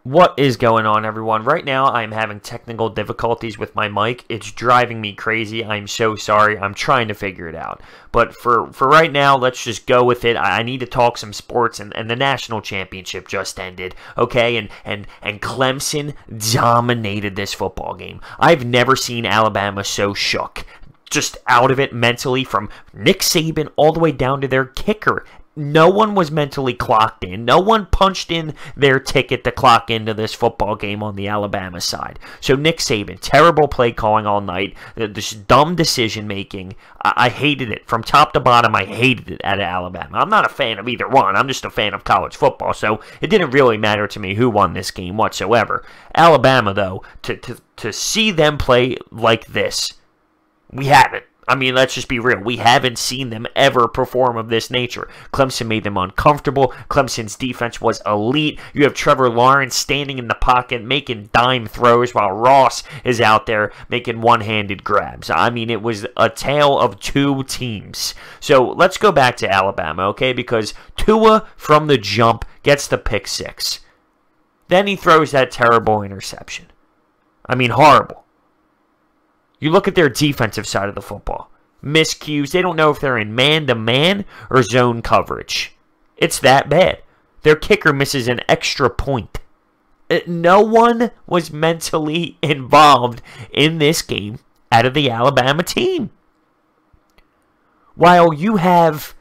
What is going on, everyone? Right now, I'm having technical difficulties with my mic. It's driving me crazy. I'm so sorry. I'm trying to figure it out. But for right now, let's just go with it. I need to talk some sports, and the national championship just ended, okay? And Clemson dominated this football game. I've never seen Alabama so shook. Just out of it mentally, from Nick Saban all the way down to their kicker. No one was mentally clocked in. No one punched in their ticket to clock into this football game on the Alabama side. So Nick Saban, terrible play calling all night. This dumb decision making. I hated it. From top to bottom, I hated it at Alabama. I'm not a fan of either one. I'm just a fan of college football. So it didn't really matter to me who won this game whatsoever. Alabama, though, to see them play like this, we haven't. I mean, let's just be real. We haven't seen them ever perform of this nature. Clemson made them uncomfortable. Clemson's defense was elite. You have Trevor Lawrence standing in the pocket, making dime throws, while Ross is out there making one-handed grabs. I mean, it was a tale of two teams. So let's go back to Alabama, okay? Because Tua, from the jump, gets the pick six. Then he throws that terrible interception. I mean, horrible. You look at their defensive side of the football. Miscues. They don't know if they're in man-to-man or zone coverage. It's that bad. Their kicker misses an extra point. No one was mentally involved in this game out of the Alabama team. While you have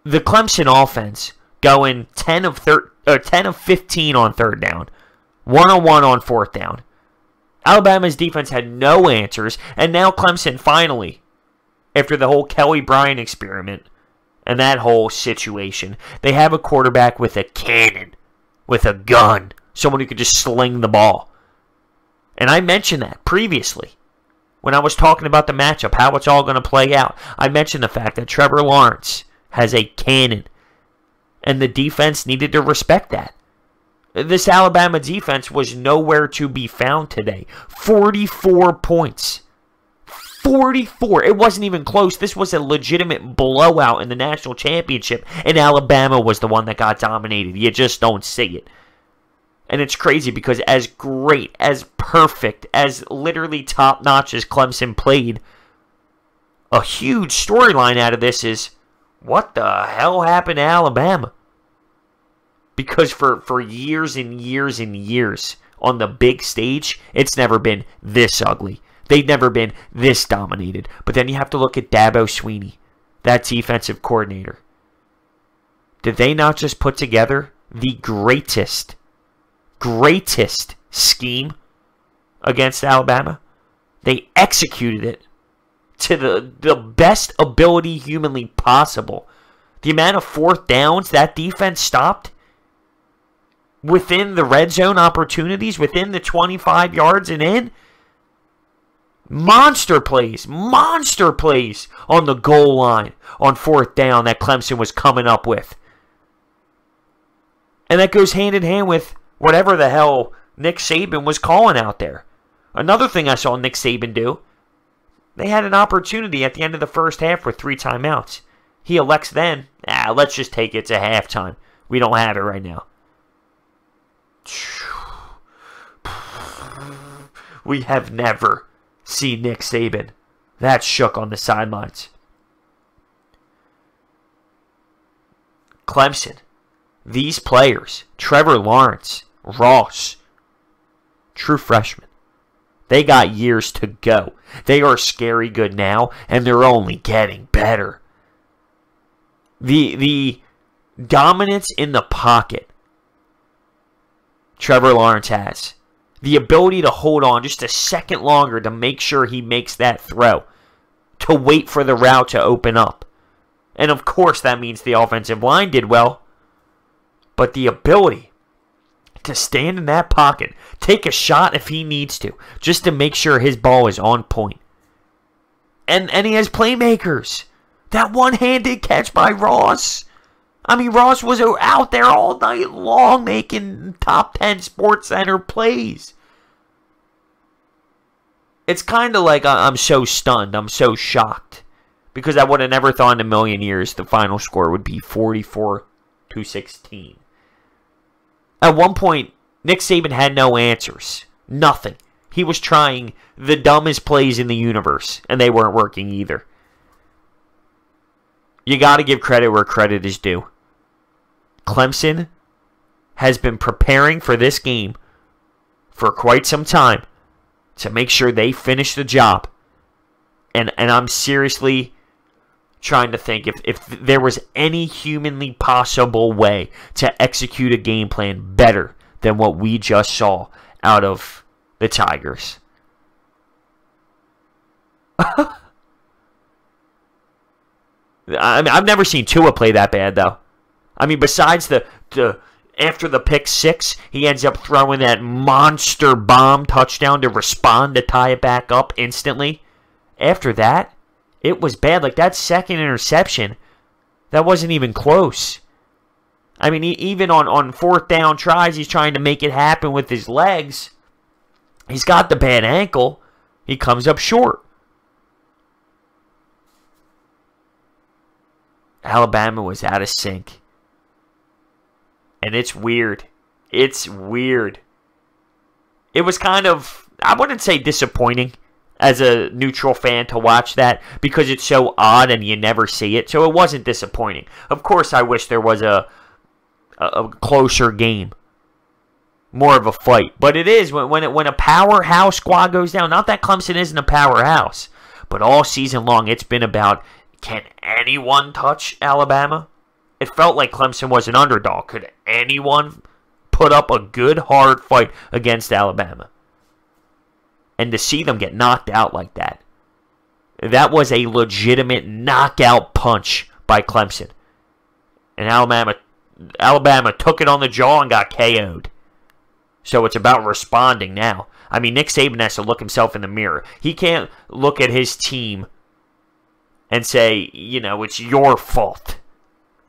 the Clemson offense going 10 of 15 on third down, 1-on-1 on fourth down. Alabama's defense had no answers, and now Clemson finally, after the whole Kelly Bryant experiment and that whole situation, they have a quarterback with a cannon, with a gun, someone who could just sling the ball. And I mentioned that previously when I was talking about the matchup, how it's all going to play out. I mentioned the fact that Trevor Lawrence has a cannon, and the defense needed to respect that. This Alabama defense was nowhere to be found today. 44 points. 44. It wasn't even close. This was a legitimate blowout in the national championship, and Alabama was the one that got dominated. You just don't see it. And it's crazy because as great, as perfect, as literally top-notch as Clemson played, a huge storyline out of this is, what the hell happened to Alabama? Because for years and years and years on the big stage, it's never been this ugly. They've never been this dominated. But then you have to look at Dabo Swinney, that defensive coordinator. Did they not just put together the greatest scheme against Alabama? They executed it to the best ability humanly possible. The amount of fourth downs that defense stopped within the red zone opportunities, within the 25 yards and in. Monster plays on the goal line on fourth down that Clemson was coming up with. And that goes hand in hand with whatever the hell Nick Saban was calling out there. Another thing I saw Nick Saban do, they had an opportunity at the end of the first half with 3 timeouts. He elects then, let's just take it to halftime. We don't have it right now. We have never seen Nick Saban that shook on the sidelines. Clemson, these players, Trevor Lawrence, Ross, true freshmen, they got years to go. They are scary good now, and they're only getting better. The dominance in the pocket Trevor Lawrence has. The ability to hold on just a second longer to make sure he makes that throw. To wait for the route to open up. And of course that means the offensive line did well. But the ability to stand in that pocket, take a shot if he needs to, just to make sure his ball is on point. And he has playmakers. That one-handed catch by Ross. I mean, Ross was out there all night long making top 10 Sports Center plays. It's kind of like I'm so stunned. I'm so shocked. Because I would have never thought in a million years the final score would be 44-16. At one point, Nick Saban had no answers. Nothing. He was trying the dumbest plays in the universe, and they weren't working either. You got to give credit where credit is due. Clemson has been preparing for this game for quite some time to make sure they finish the job. And I'm seriously trying to think if there was any humanly possible way to execute a game plan better than what we just saw out of the Tigers. I mean, I've never seen Tua play that bad, though. I mean, besides the after the pick six, he ends up throwing that monster bomb touchdown to respond to tie it back up instantly. After that, it was bad. Like, that second interception, that wasn't even close. I mean, even on fourth down tries, he's trying to make it happen with his legs. He's got the bad ankle. He comes up short. Alabama was out of sync. And it's weird. It's weird. It was kind of, I wouldn't say disappointing as a neutral fan to watch that because it's so odd and you never see it. So it wasn't disappointing. Of course, I wish there was a closer game. More of a fight. But it is when a powerhouse squad goes down. Not that Clemson isn't a powerhouse. But all season long, it's been about, can anyone touch Alabama? It felt like Clemson was an underdog. Could anyone put up a good, hard fight against Alabama? And to see them get knocked out like that, that was a legitimate knockout punch by Clemson. And Alabama took it on the jaw and got KO'd. So it's about responding now. I mean, Nick Saban has to look himself in the mirror. He can't look at his team and say, it's your fault.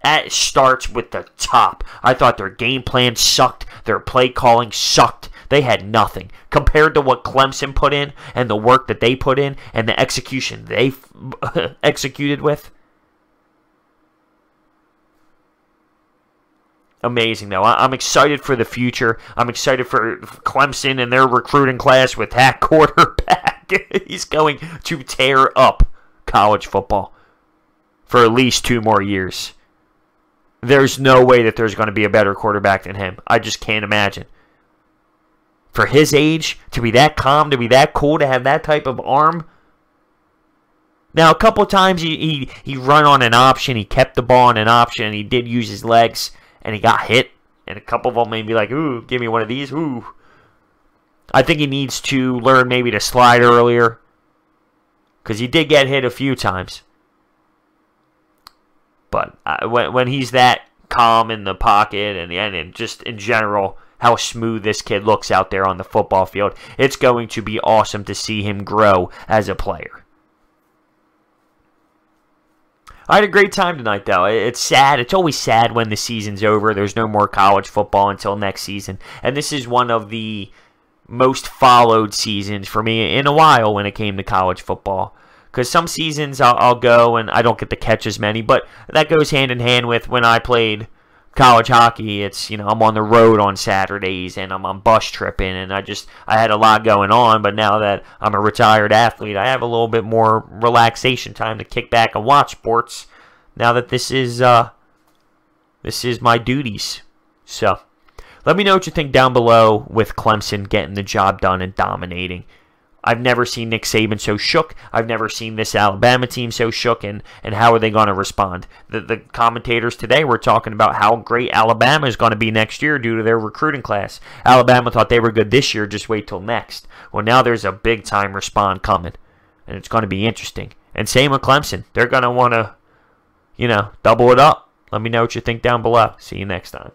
That starts with the top. I thought their game plan sucked. Their play calling sucked. They had nothing. Compared to what Clemson put in and the work that they put in and the execution they executed with. Amazing, though. I'm excited for the future. I'm excited for Clemson and their recruiting class with that quarterback. He's going to tear up college football for at least 2 more years. There's no way that there's going to be a better quarterback than him. I just can't imagine. For his age, to be that calm, to be that cool, to have that type of arm. Now, a couple times he run on an option. He kept the ball on an option. And he did use his legs. And he got hit. And a couple of them made me like, ooh, give me one of these. Ooh. I think he needs to learn maybe to slide earlier. Because he did get hit a few times. But when he's that calm in the pocket and just in general how smooth this kid looks out there on the football field, it's going to be awesome to see him grow as a player. I had a great time tonight, though. It's sad. It's always sad when the season's over. There's no more college football until next season. And this is one of the most followed seasons for me in a while when it came to college football. Because some seasons I'll go and I don't get to catch as many, but that goes hand in hand with when I played college hockey. It's, I'm on the road on Saturdays and I'm on bus tripping and I had a lot going on, but now that I'm a retired athlete, I have a little bit more relaxation time to kick back and watch sports now that this is my duties. So, let me know what you think down below with Clemson getting the job done and dominating. I've never seen Nick Saban so shook. I've never seen this Alabama team so shook, and how are they going to respond? The commentators today were talking about how great Alabama is going to be next year due to their recruiting class. Alabama thought they were good this year, just wait till next. Well, now there's a big-time respond coming, and it's going to be interesting. And same with Clemson. They're going to want to, double it up. Let me know what you think down below. See you next time.